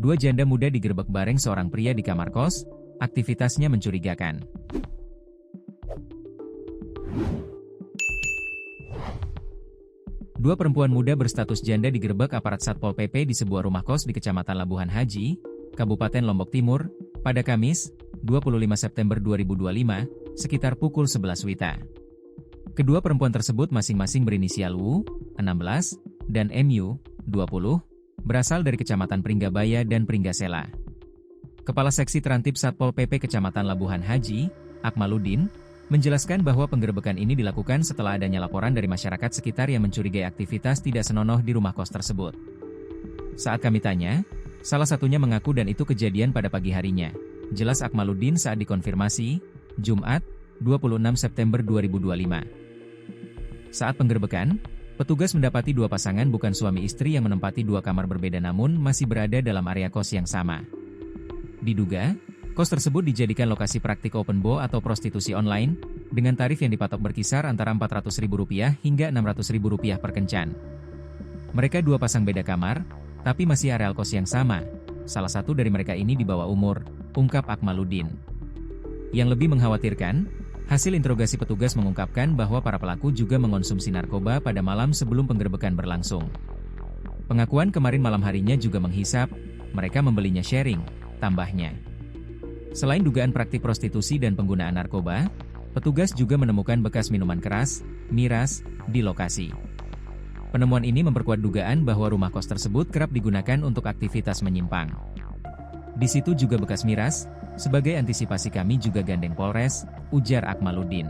Dua janda muda digerebek bareng seorang pria di kamar kos, aktivitasnya mencurigakan. Dua perempuan muda berstatus janda digerebek aparat Satpol PP di sebuah rumah kos di Kecamatan Labuhan Haji, Kabupaten Lombok Timur, pada Kamis, 25 September 2025, sekitar pukul 11 WITA. Kedua perempuan tersebut masing-masing berinisial WU, 16, dan MU, 20, berasal dari Kecamatan Pringgabaya dan Pringgasela. Kepala Seksi Terantib Satpol PP Kecamatan Labuhan Haji, Akmaludin, menjelaskan bahwa penggerebekan ini dilakukan setelah adanya laporan dari masyarakat sekitar yang mencurigai aktivitas tidak senonoh di rumah kos tersebut. Saat kami tanya, salah satunya mengaku dan itu kejadian pada pagi harinya. Jelas Akmaludin saat dikonfirmasi, Jumat, 26 September 2025. Saat penggerebekan, petugas mendapati dua pasangan bukan suami istri yang menempati dua kamar berbeda namun masih berada dalam area kos yang sama. Diduga, kos tersebut dijadikan lokasi praktik open bo atau prostitusi online, dengan tarif yang dipatok berkisar antara Rp400.000 hingga Rp600.000 per kencan. Mereka dua pasang beda kamar, tapi masih areal kos yang sama. Salah satu dari mereka ini di bawah umur, ungkap Akmaludin. Yang lebih mengkhawatirkan, hasil interogasi petugas mengungkapkan bahwa para pelaku juga mengonsumsi narkoba pada malam sebelum penggerebekan berlangsung. Pengakuan kemarin malam harinya juga menghisap, mereka membelinya sharing, tambahnya. Selain dugaan praktik prostitusi dan penggunaan narkoba, petugas juga menemukan bekas minuman keras, miras, di lokasi. Penemuan ini memperkuat dugaan bahwa rumah kos tersebut kerap digunakan untuk aktivitas menyimpang. Di situ juga bekas miras, sebagai antisipasi kami juga gandeng Polres, ujar Akmaludin.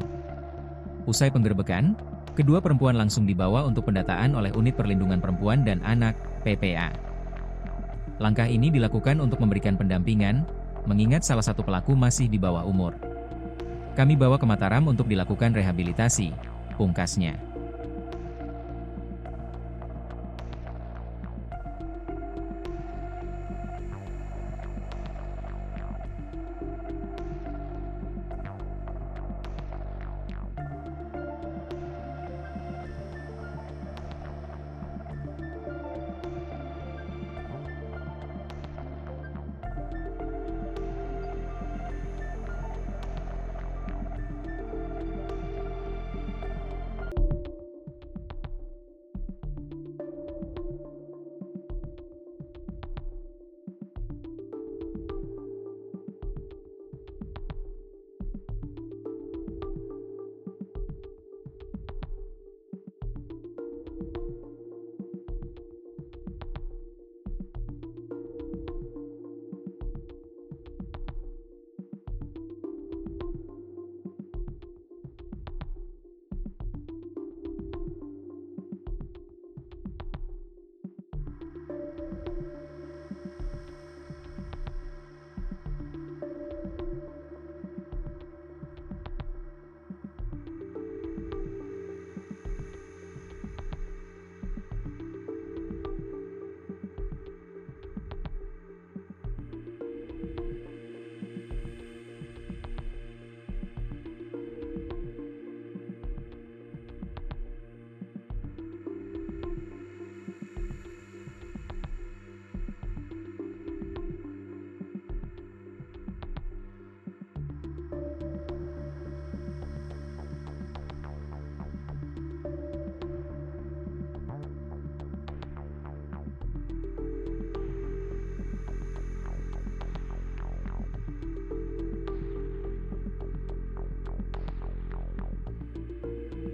Usai penggerebekan, kedua perempuan langsung dibawa untuk pendataan oleh Unit Perlindungan Perempuan dan Anak, PPA. Langkah ini dilakukan untuk memberikan pendampingan, mengingat salah satu pelaku masih di bawah umur. Kami bawa ke Mataram untuk dilakukan rehabilitasi, pungkasnya.